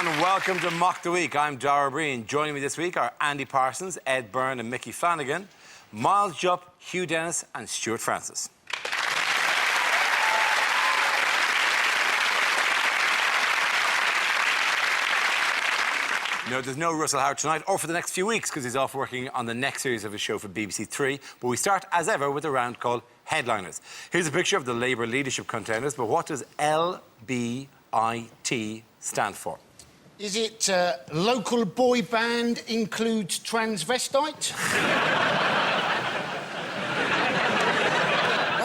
and welcome to Mock the Week. I'm Dara. Joining me this week are Andy Parsons, Ed Byrne and Micky Flanagan, Miles Jupp, Hugh Dennis and Stewart Francis. No, there's no Russell Howard tonight or for the next few weeks because he's off working on the next series of his show for BBC Three. But we start, as ever, with a round called Headliners. Here's a picture of the Labour leadership contenders, but what does LBIT stand for? Is it local boy band includes transvestite?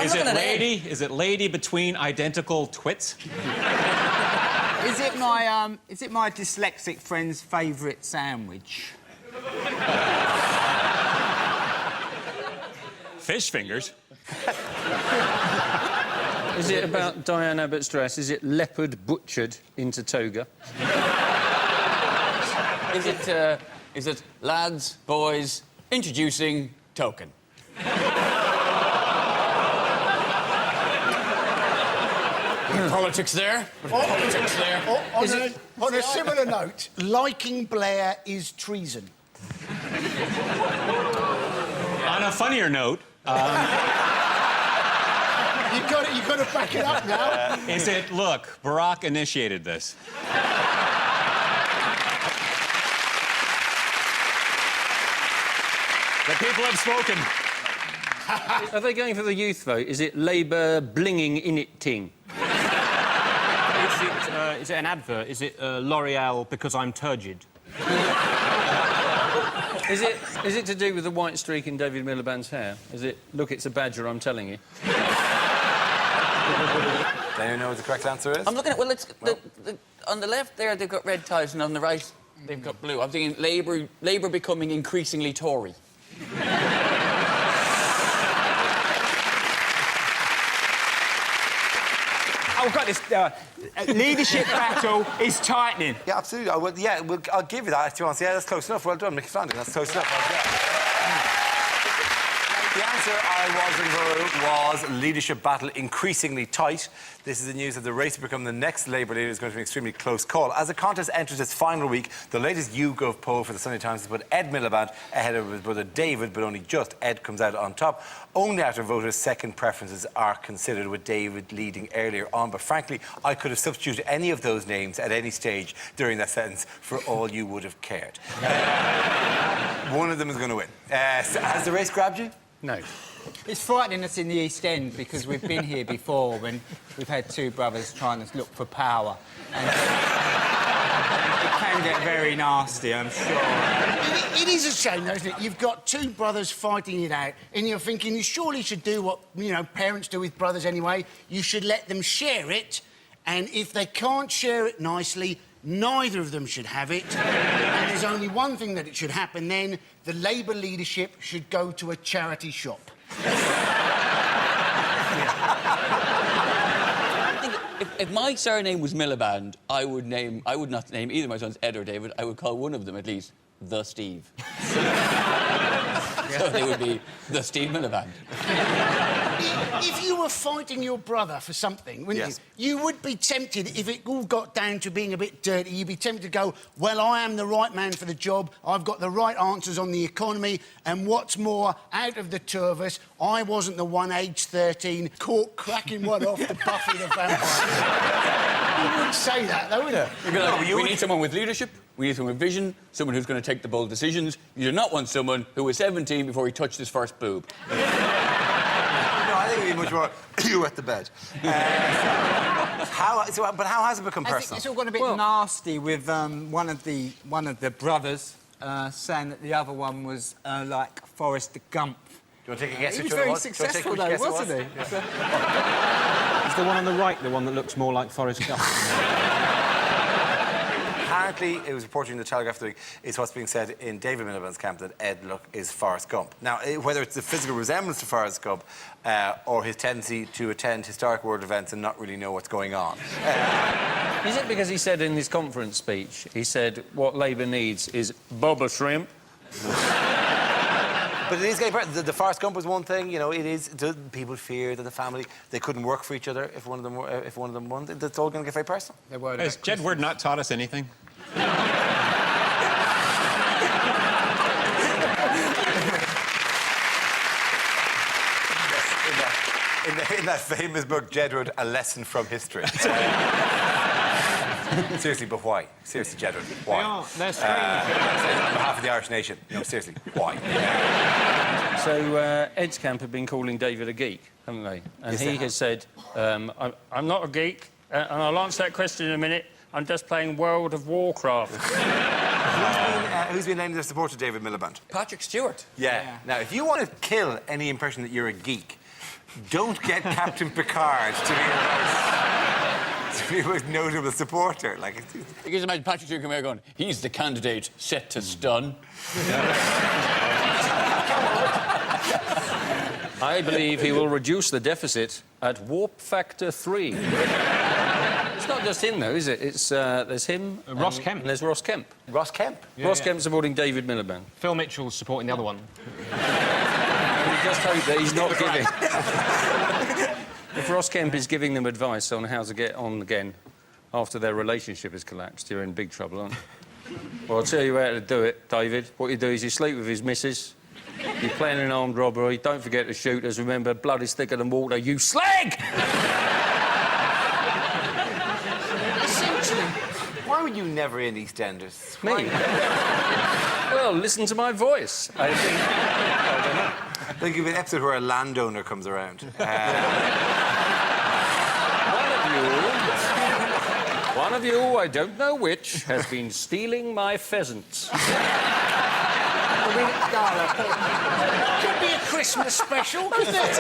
Is it lady? Is it lady between identical twits? Is it my dyslexic friend's favourite sandwich? Fish fingers. Is it about Diane Abbott's dress? Is it leopard butchered into toga? Is it lads, boys, introducing token? Politics there. Politics there. On a similar note, liking Blair is treason. On a funnier note, You've got to back it up now. is it, look, Barack initiated this. The people have spoken. Are they going for the youth vote? Is it Labour blinging in it ting? Is it an advert? Is it L'Oreal because I'm turgid? Is it to do with the white streak in David Miliband's hair? Is it, look, it's a badger, I'm telling you? Do you know what the correct answer is? I'm looking at, well, it's on the left there they've got red ties and on the right they've got blue. I'm thinking Labour becoming increasingly Tory. I've got this leadership battle is tightening. Yeah, absolutely. I'll give you that if you want to. Yeah, that's close enough. Well done, Micky Flanagan. That's close enough. The answer I was looking for was leadership battle increasingly tight. This is the news that the race to become the next Labour leader is going to be an extremely close call. As the contest enters its final week, the latest YouGov poll for the Sunday Times has put Ed Miliband ahead of his brother David, but only just Ed comes out on top. Only after voters' second preferences are considered, with David leading earlier on. But frankly, I could have substituted any of those names at any stage during that sentence for all you would have cared. One of them is going to win. Has the race grabbed you? No. It's frightening us in the East End because we've been here before when we've had two brothers trying to look for power. And it can get very nasty, I'm sure. It is a shame, though, isn't it? You've got two brothers fighting it out, and you're thinking you surely should do what, you know, parents do with brothers anyway. You should let them share it, and if they can't share it nicely, neither of them should have it. And there's only one thing that it should happen then. The Labour leadership should go to a charity shop. I think if my surname was Miliband, I would not name either of my sons Ed or David. I would call one of them at least the Steve. So they would be the Steve Miliband. If you were fighting your brother for something, wouldn't you? You would be tempted, if it all got down to being a bit dirty, you'd be tempted to go, well, I am the right man for the job, I've got the right answers on the economy, and what's more, out of the two of us, I wasn't the one aged 13 caught cracking one off to Buffy the Vampire. You wouldn't say that, though, would you? You'd be like, we need someone with leadership, we need someone with vision, someone who's going to take the bold decisions. You do not want someone who was 17 before he touched his first boob. I think we need much more. You wet the bed. But how has it become personal? It's all gone a bit nasty with one of the brothers saying that the other one was like Forrest Gump. Do you want to take a guess? He was very successful, though, wasn't he? Is the one on the right the one that looks more like Forrest Gump? Apparently, it was reported in the Telegraph the week, it's what's being said in David Miliband's camp that Ed is Forrest Gump. Now, whether it's the physical resemblance to Forrest Gump or his tendency to attend historic world events and not really know what's going on. Is it because he said in his conference speech, he said what Labour needs is Boba shrimp? But it is getting personal. The Forrest Gump was one thing, you know. It is. People fear that the family they couldn't work for each other if one of them won. That's all going to get very personal. Has Jedward not taught us anything? In that famous book, Jed wrote A Lesson from History. Seriously, but why? Seriously, Jed, why? They're strange. On behalf of the Irish nation, no, seriously, why? So, Ed's camp have been calling David a geek, haven't they? And Yes, he they has said, I'm not a geek, and I'll answer that question in a minute. I'm just playing World of Warcraft. Who's been lending their support to David Miliband? Patrick Stewart. Yeah. Now, if you want to kill any impression that you're a geek, don't get Captain Picard to be your most notable supporter. Like, You can just imagine Patrick Stewart coming out going, he's the candidate set to stun. I believe he will reduce the deficit at warp factor 3. It's not just him, though, is it? It's there's him, Ross Kemp. and there's Ross Kemp. Ross Kemp. Ross Kemp supporting David Miliband. Phil Mitchell's supporting the other one. We just hope that he's not giving. If Ross Kemp is giving them advice on how to get on again after their relationship has collapsed, you're in big trouble, aren't you? Well, I'll tell you how to do it, David. What you do is you sleep with his missus. You plan an armed robbery. Don't forget to shoot us. Remember, blood is thicker than water. You slag! Essentially, Why were you never in EastEnders? Me? Well, listen to my voice. I think... I don't know. Think of an episode where a landowner comes around. One of you, I don't know which, has been stealing my pheasants. could be a Christmas special, couldn't it?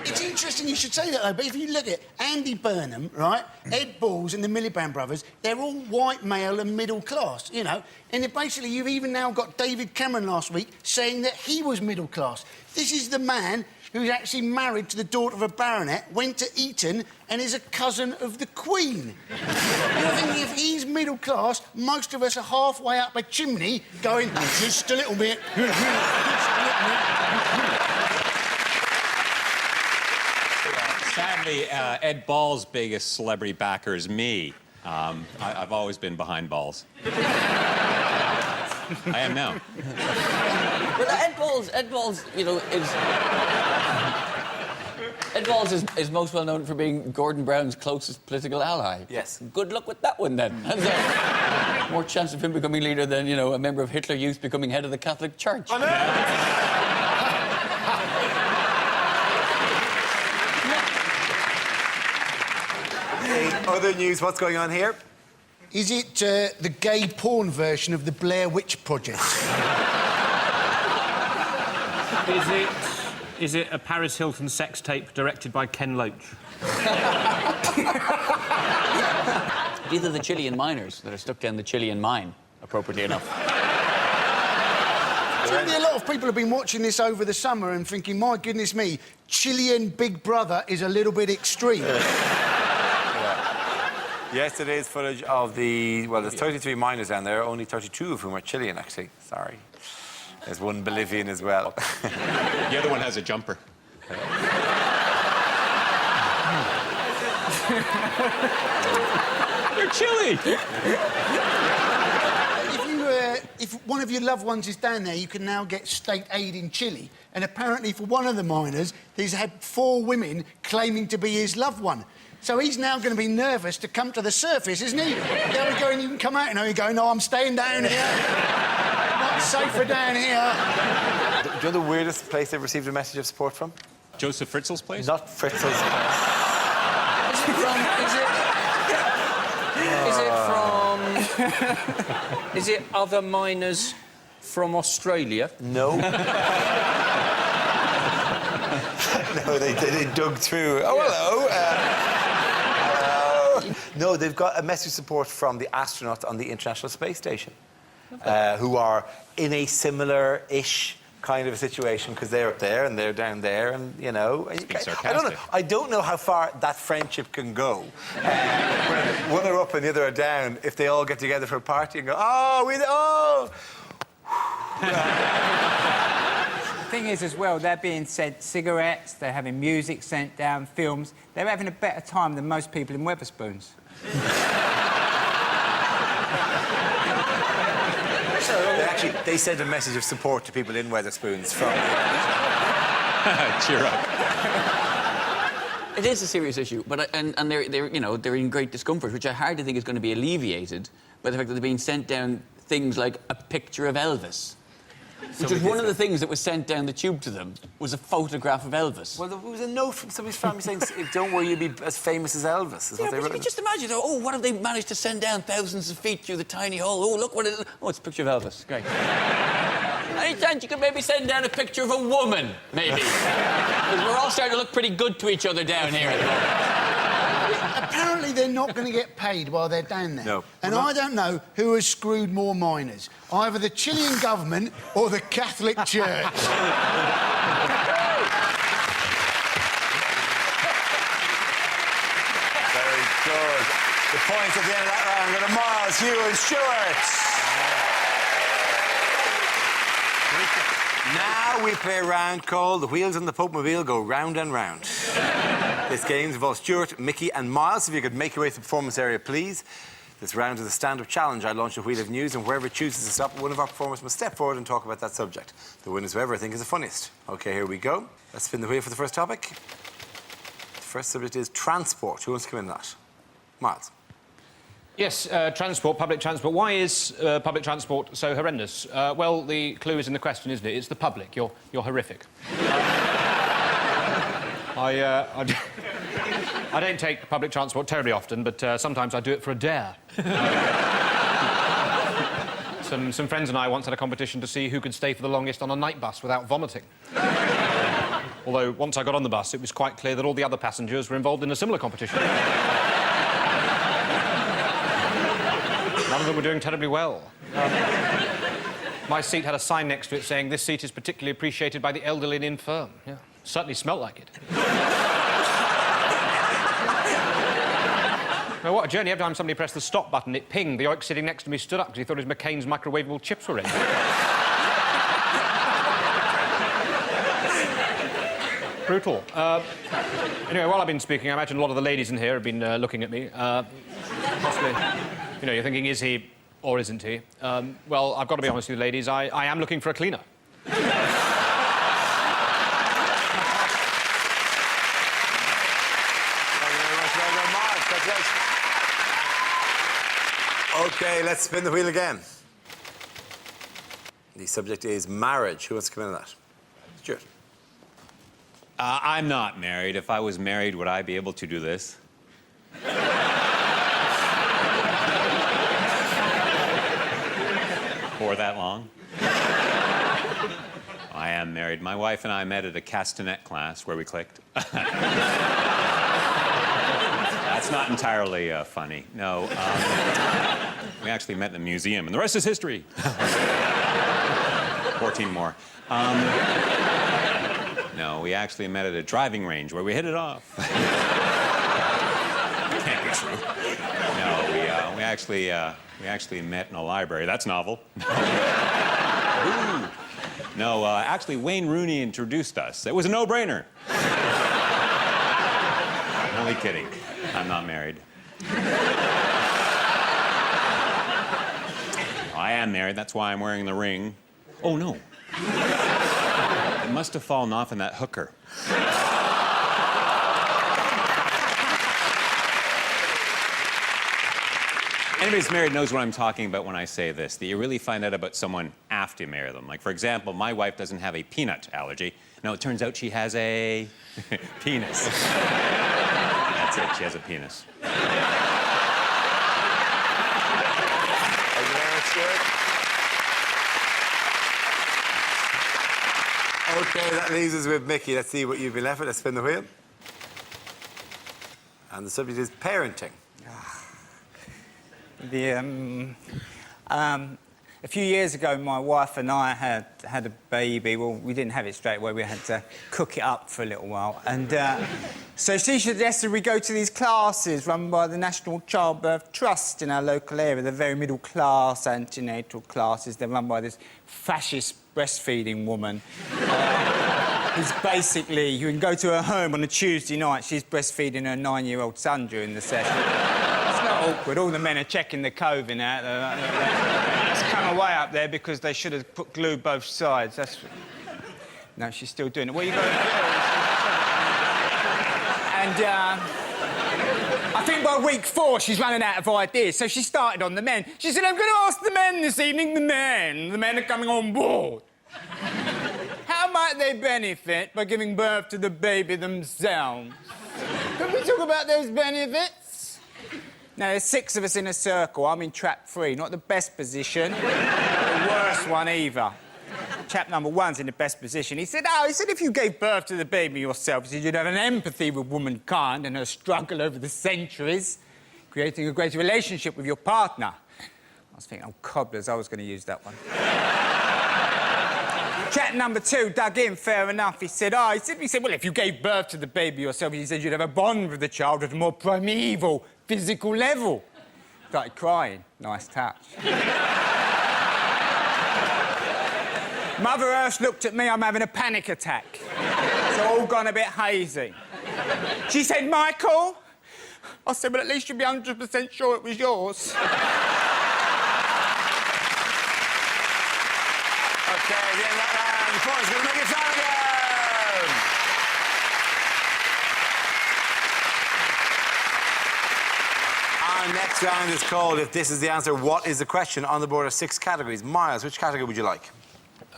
It's interesting you should say that, though, but if you look at Andy Burnham, right, Ed Balls and the Miliband brothers, they're all white male and middle class, you know, and basically you've even now got David Cameron last week saying that he was middle class. This is the man who's actually married to the daughter of a baronet, went to Eton and is a cousin of the Queen. You're thinking if he's middle class, most of us are halfway up a chimney going, just a little bit, just a little bit. Sadly, Ed Ball's biggest celebrity backer is me. I've always been behind Balls. I am now. Well, Ed Balls, you know, Ed Balls is most well known for being Gordon Brown's closest political ally. Yes. Good luck with that one, then. More chance of him becoming leader than, you know, a member of Hitler Youth becoming head of the Catholic Church. I know. Other news, what's going on here? Is it the gay porn version of the Blair Witch Project? Is it a Paris Hilton sex tape directed by Ken Loach? Either the Chilean miners that are stuck down the Chilean mine, appropriately enough. Certainly a lot of people have been watching this over the summer and thinking, my goodness me, Chilean Big Brother is a little bit extreme. Yesterday's footage of the... Well, there's 33 miners down there, only 32 of whom are Chilean, actually. Sorry. There's one Bolivian as well. The other one has a jumper. You're chilly. If one of your loved ones is down there, you can now get state aid in Chile. And apparently for one of the miners, he's had 4 women claiming to be his loved one. So he's now going to be nervous to come to the surface, isn't he? There we go, and you can come out, and you go, no, I'm staying down here. Not safer down here. Do you know the weirdest place they've received a message of support from? Joseph Fritzl's place? Not Fritzl's place. Is it other miners from Australia? No. No, they dug through. Oh, hello. Hello. No, they've got a message of support from the astronauts on the International Space Station, who are in a similar-ish kind of a situation because they're up there and they're down there, and you know. I don't know how far that friendship can go. When one are up and the other are down, if they all get together for a party and go, The thing is, as well, they're being sent cigarettes, they're having music sent down, films. They're having a better time than most people in Wetherspoons. They sent a message of support to people in Wetherspoons from... Cheer up. It is a serious issue, but they're in great discomfort, which I hardly think is going to be alleviated by the fact that they're being sent down things like a picture of Elvis. Which was one of the things that was sent down the tube to them, was a photograph of Elvis. Well, there was a note from somebody's family saying, don't worry, you'll be as famous as Elvis, is what they but wrote. you can just imagine, oh, what have they managed to send down thousands of feet through the tiny hole? Oh, look what it is. Oh, it's a picture of Elvis. Great. Any chance you could maybe send down a picture of a woman, maybe? Because we're all starting to look pretty good to each other down here at the moment. Apparently they're not going to get paid while they're down there. No. And I don't know who has screwed more miners, either the Chilean government or the Catholic Church. Very good. The points at the end of that round go to Miles, Hugh and Stewart. Now we play a round called The Wheels on the Popemobile Go Round and Round. This game involves Stewart, Micky and Miles. If you could make your way to the performance area, please. This round is a stand-up challenge. I launch a wheel of news, and wherever it chooses to stop, one of our performers must step forward and talk about that subject. The winner is whoever I think is the funniest. OK, here we go. Let's spin the wheel for the first topic. The first subject is transport. Who wants to come in on that? Miles. Yes, transport, public transport. Why is public transport so horrendous? Well, the clue is in the question, isn't it? It's the public. You're horrific. I don't take public transport terribly often, but sometimes I do it for a dare. Some friends and I once had a competition to see who could stay for the longest on a night bus without vomiting. Although, once I got on the bus, it was quite clear that all the other passengers were involved in a similar competition. None of them were doing terribly well. My seat had a sign next to it saying, "This seat is particularly appreciated by the elderly and infirm." Yeah, certainly smelt like it. Now, what a journey. Every time somebody pressed the stop button, it pinged. The oik sitting next to me stood up because he thought his McCain's microwavable chips were in. Brutal. Anyway, while I've been speaking, I imagine a lot of the ladies in here have been looking at me. Possibly, you know, you're thinking, is he or isn't he? Well, I've got to be honest with you, ladies. I am looking for a cleaner. OK, let's spin the wheel again. The subject is marriage. Who wants to come in on that? Stewart. I'm not married. If I was married, would I be able to do this? For that long? I am married. My wife and I met at a castanet class where we clicked. That's not entirely funny. No, we actually met in a museum, and the rest is history. 14 more. No, we actually met at a driving range where we hit it off. Can't be true. No, we actually met in a library. That's novel. Ooh. No, actually, Wayne Rooney introduced us. It was a no-brainer. I'm only kidding. I'm not married. I am married. That's why I'm wearing the ring. Oh, no. It must have fallen off in that hooker. Anybody who's married knows what I'm talking about when I say this, that you really find out about someone after you marry them. Like, for example, my wife doesn't have a peanut allergy. No, it turns out she has a penis. That's it, she has a penis. OK, that leaves us with Micky. Let's see what you've been left with. Let's spin the wheel. And the subject is parenting. A few years ago, my wife and I had a baby. Well, we didn't have it straight away. We had to cook it up for a little while. And so she suggested we go to these classes run by the National Childbirth Trust in our local area. They're very middle-class antenatal classes. They're run by this fascist breastfeeding woman. Who's basically, you can go to her home on a Tuesday night. She's breastfeeding her 9-year-old son during the session. It's not awkward. All the men are checking the coving out. It's come away up there because they should have put glue both sides. That's... No, she's still doing it. What are you going to do? And, I think by week 4, she's running out of ideas, so she started on the men. She said, I'm going to ask the men this evening, the men. The men are coming on board. How might they benefit by giving birth to the baby themselves? Can we talk about those benefits? Now, there's 6 of us in a circle. I'm in trap 3. Not the best position, not the worst one either. Chap number 1's in the best position. He said, if you gave birth to the baby yourself, he said you'd have an empathy with womankind and her struggle over the centuries, creating a greater relationship with your partner. I was thinking, oh, cobblers, I was going to use that one. Chap number 2 dug in, fair enough. He said, well, if you gave birth to the baby yourself, he said you'd have a bond with the child at a more primeval, physical level. Started crying. Nice touch. Mother Earth looked at me, I'm having a panic attack. It's all gone a bit hazy. She said, Michael? I said, well, at least you'd be 100% sure it was yours. OK, the end of that round. The point's going to make it Flanagan. Our next round is called If This Is the Answer, What Is the Question? On the board are 6 categories. Miles, which category would you like?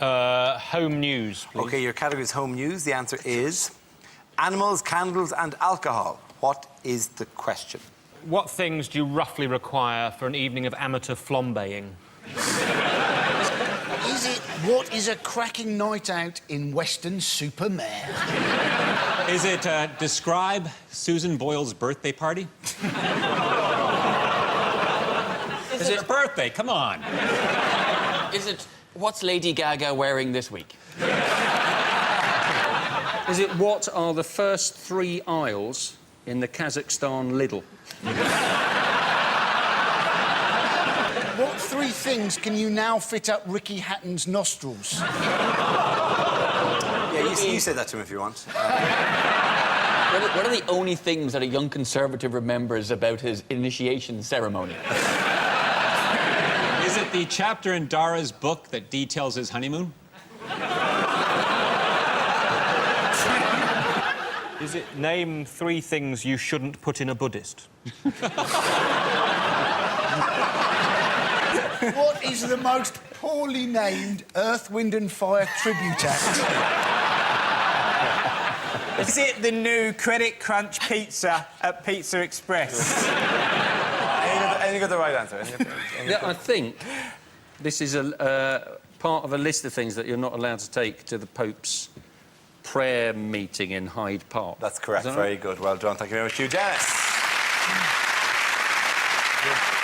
Home news, please. OK, your category is home news. The answer is animals, candles and alcohol. What is the question? What things do you roughly require for an evening of amateur flambeing? Is it what is a cracking night out in Weston-super-Mare? Is it describe Susan Boyle's birthday party? Is it her birthday? Come on. Is it what's Lady Gaga wearing this week? Is it what are the first 3 aisles in the Kazakhstan Lidl? What 3 things can you now fit up Ricky Hatton's nostrils? Yeah, you said that to him if you want. What are the only things that a young Conservative remembers about his initiation ceremony? Is it the chapter in Dara's book that details his honeymoon? Is it name 3 things you shouldn't put in a Buddhist? What is the most poorly named Earth, Wind and Fire tribute act? Is it the new Credit Crunch pizza at Pizza Express? And you got the right answer. Yeah, I think this is a part of a list of things that you're not allowed to take to the Pope's prayer meeting in Hyde Park. That's correct. Very good. Well done. Thank you very much, Hugh. Dennis.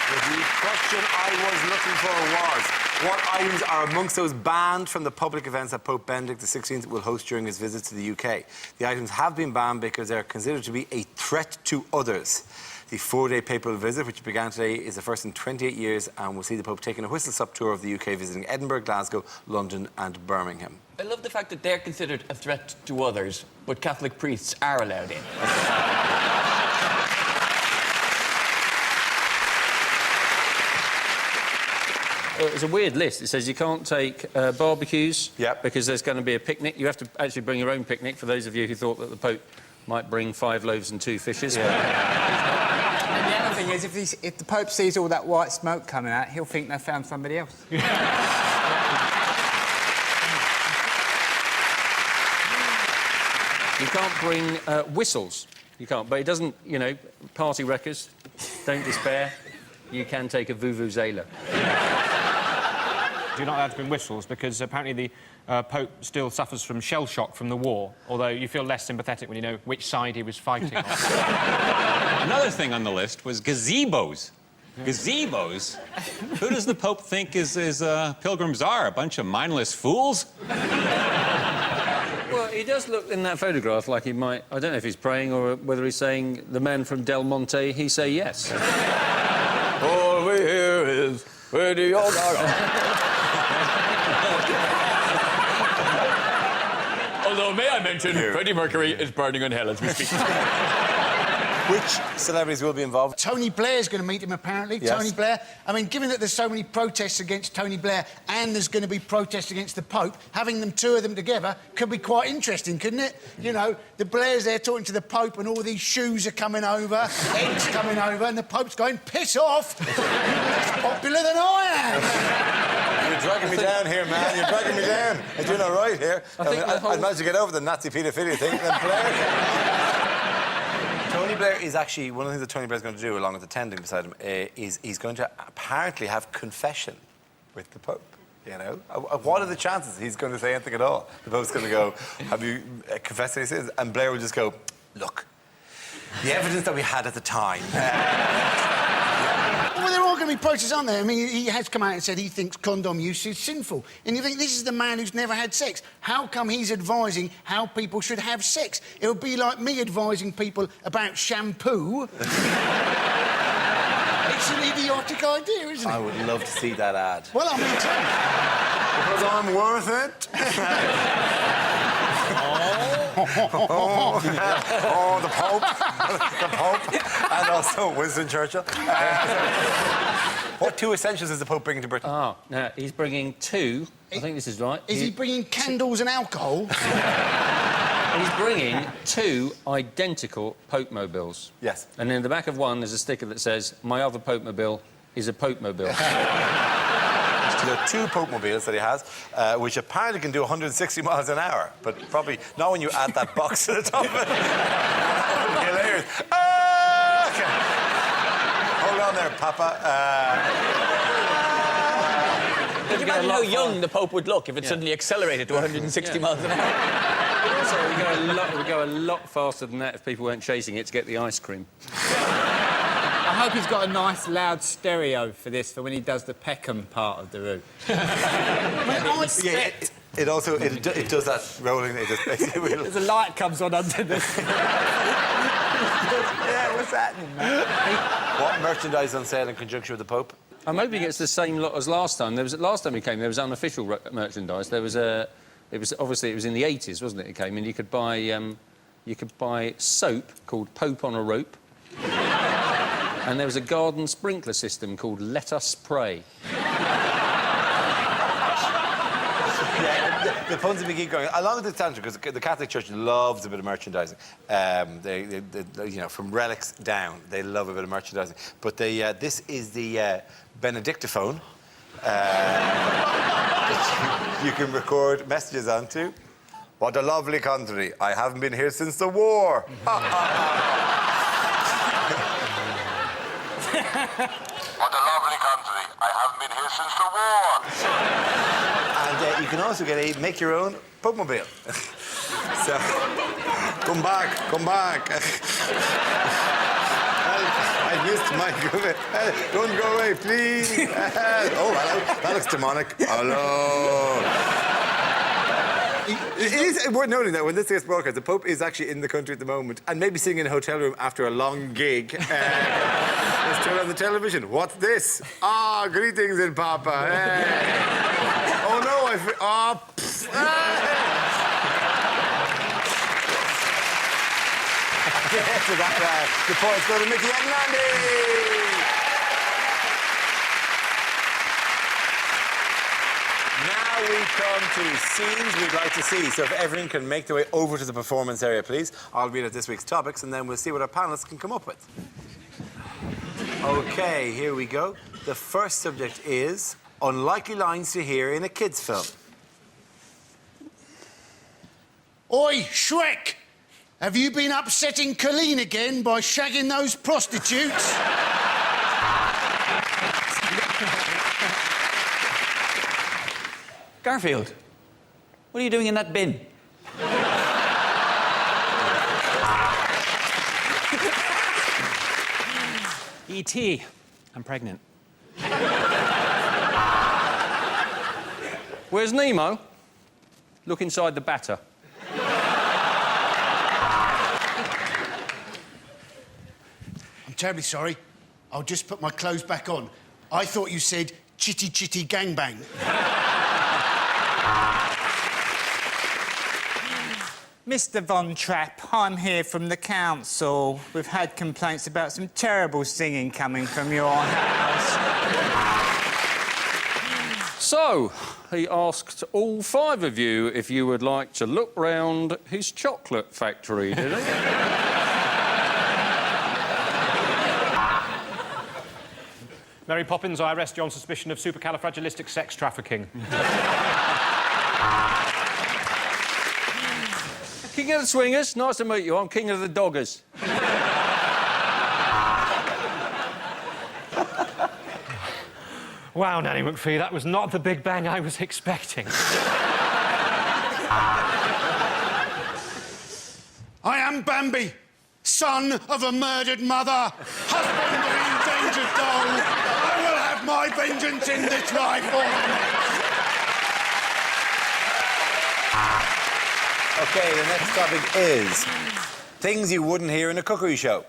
The question I was looking for was, what items are amongst those banned from the public events that Pope Benedict XVI will host during his visit to the UK? The items have been banned because they are considered to be a threat to others. The 4-day papal visit, which began today, is the first in 28 years and will see the Pope taking a whistle-stop tour of the UK, visiting Edinburgh, Glasgow, London and Birmingham. I love the fact that they're considered a threat to others, but Catholic priests are allowed in. It's a weird list. It says you can't take barbecues because there's going to be a picnic. You have to actually bring your own picnic, for those of you who thought that the Pope might bring 5 loaves and 2 fishes. And the other thing is, if the Pope sees all that white smoke coming out, he'll think they found somebody else. You can't bring whistles. You can't. But it doesn't, you know, party wreckers, don't despair. You can take a vuvuzela. You're not allowed to bring whistles because apparently the Pope still suffers from shell shock from the war, although you feel less sympathetic when you know which side he was fighting on. Another thing on the list was gazebos. Gazebos? Who does the Pope think is pilgrims are? A bunch of mindless fools? Well, he does look in that photograph like he might... I don't know if he's praying or whether he's saying, the man from Del Monte, he say yes. All we hear is... Where do you all Although, may I mention, Freddie Mercury is burning in hell as we speak. Which celebrities will be involved? Tony Blair's going to meet him, apparently. Yes. Tony Blair. I mean, given that there's so many protests against Tony Blair and there's going to be protests against the Pope, having two of them together could be quite interesting, couldn't it? You know, the Blairs there talking to the Pope and all these shoes are coming over, heads coming over, and the Pope's going, piss off! You're less popular than I am! You're dragging me down here, man. You're dragging me down. I'm doing all right here. I'd managed to get over the Nazi paedophilia thing. Then Blair... Tony Blair is actually... One of the things that Tony Blair's going to do, along with attending beside him, is he's going to apparently have confession with the Pope. You know? What are the chances he's going to say anything at all? The Pope's going to go, have you confessed any sins? And Blair will just go, look, the evidence that we had at the time... Well, there are going to be protests, aren't there? I mean, he has come out and said he thinks condom use is sinful. And you think, this is the man who's never had sex. How come he's advising how people should have sex? It would be like me advising people about shampoo. It's an idiotic idea, isn't it? I would love to see that ad. Well, I mean, too. Because I'm worth it. Oh, the Pope. The Pope. And also Winston Churchill. What two essentials is the Pope bringing to Britain? Oh, no, he's bringing two. I think this is right. Is he bringing candles and alcohol? He's bringing two identical Pope-mobiles. Yes. And in the back of one, there's a sticker that says, my other Pope-mobile is a Pope-mobile. There are two Pope-mobiles that he has, which apparently can do 160 miles an hour, but probably not when you add that box to the top of it. That would be hilarious. Ah! Okay. Hold on there, Papa. Can you imagine how young the Pope would look if it suddenly accelerated to 160 miles an hour? Also, we go a lot faster than that if people weren't chasing it to get the ice cream. I hope he's got a nice loud stereo for this, for when he does the Peckham part of the route. It also does that rolling. It just basically There's a light comes on underneath. Yeah, what's happening, man? What merchandise on sale in conjunction with the Pope? I'm hoping it's the same lot as last time. Last time he came, there was unofficial merchandise. It was in the 80s, wasn't it? It came, and you could buy soap called Pope on a Rope. And there was a garden sprinkler system called Let Us Pray. The puns and keep going. Along with the tangent, because the Catholic Church loves a bit of merchandising. They you know, from relics down, they love a bit of merchandising. But this is the Benedictophone that you can record messages onto. What a lovely country. I haven't been here since the war. What a lovely country. I haven't been here since the war. And you can also make your own Pope-mobile. So, come back. I missed my good. Don't go away, please. Oh, hello. That looks demonic. Hello. It is worth noting that when this gets broadcast, the Pope is actually in the country at the moment and maybe sitting in a hotel room after a long gig. Let's turn on the television. What's this? Ah, greetings in Papa. Oh, no, So the points go to Micky and Andy. Now we come to scenes we'd like to see. So if everyone can make their way over to the performance area, please. I'll read out this week's topics, and then we'll see what our panellists can come up with. OK, here we go. The first subject is unlikely lines to hear in a kids' film. Oi, Shrek! Have you been upsetting Colleen again by shagging those prostitutes? Garfield, what are you doing in that bin? E.T., I'm pregnant. Where's Nemo? Look inside the batter. I'm terribly sorry. I'll just put my clothes back on. I thought you said chitty chitty gangbang. Mr. Von Trapp, I'm here from the council. We've had complaints about some terrible singing coming from your house. So, he asked all 5 of you if you would like to look round his chocolate factory, did he? Mary Poppins, I arrest you on suspicion of supercalifragilistic sex trafficking. King of the Swingers, nice to meet you. I'm King of the Doggers. Wow, Nanny McPhee, that was not the Big Bang I was expecting. I am Bambi, son of a murdered mother, husband of an endangered doll. I will have my vengeance in this life or the next. OK, the next topic is things you wouldn't hear in a cookery show.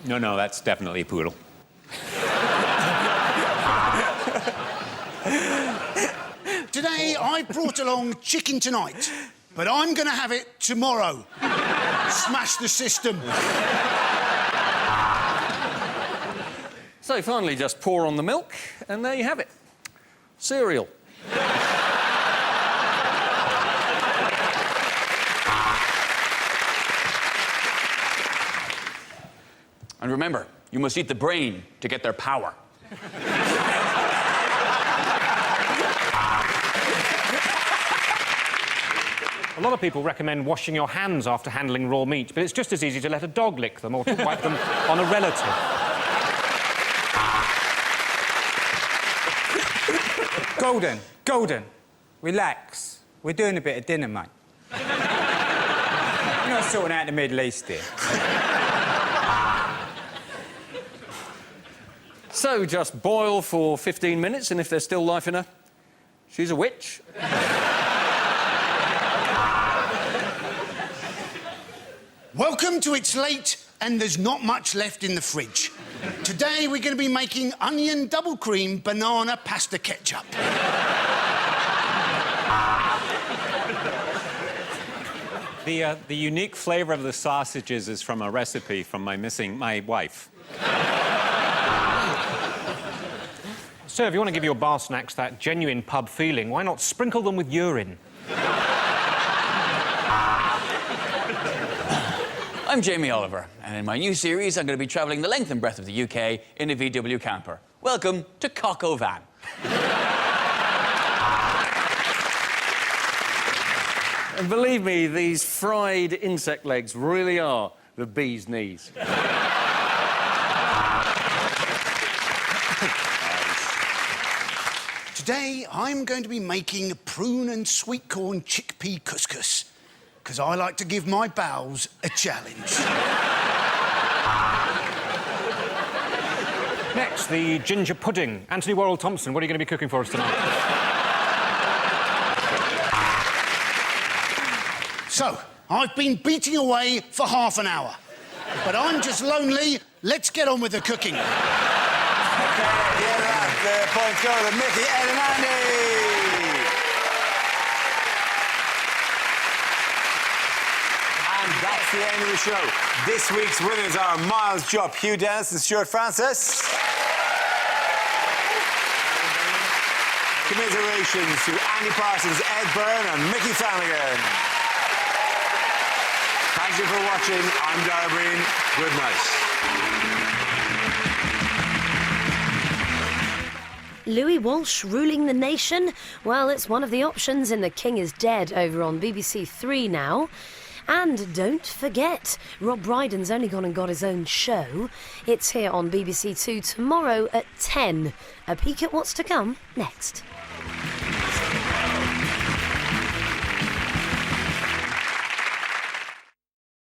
No, that's definitely a poodle. Today, I brought along chicken tonight, but I'm going to have it tomorrow. Smash the system. So finally, just pour on the milk, and there you have it. Cereal. And remember, you must eat the brain to get their power. A lot of people recommend washing your hands after handling raw meat, but it's just as easy to let a dog lick them or to wipe them on a relative. Golden, relax. We're doing a bit of dinner, mate. You're not sorting out the Middle East here. So just boil for 15 minutes, and if there's still life in her, she's a witch. Welcome to It's Late and There's Not Much Left in the Fridge. Today, we're going to be making onion double cream banana pasta ketchup. The unique flavour of the sausages is from a recipe from my wife. So, if you want to give your bar snacks that genuine pub feeling, why not sprinkle them with urine? I'm Jamie Oliver, and in my new series, I'm going to be travelling the length and breadth of the UK in a VW camper. Welcome to Cock O'Van. And believe me, these fried insect legs really are the bee's knees. Today, I'm going to be making prune and sweet corn chickpea couscous, because I like to give my bowels a challenge. Next, the ginger pudding. Anthony Worrell Thompson, what are you going to be cooking for us tonight? So, I've been beating away for half an hour, but I'm just lonely. Let's get on with the cooking. The points go to Micky, Ed and Andy. And that's the end of the show. This week's winners are Miles Jupp, Hugh and Stewart Francis. Commiserations to Andy Parsons, Ed Byrne and Micky Flanagan. Thank you for watching. I'm Dara. Good night. Louis Walsh ruling the nation? Well, it's one of the options in The King is Dead over on BBC 3 now. And don't forget, Rob Brydon's only gone and got his own show. It's here on BBC 2 tomorrow at 10. A peek at what's to come next.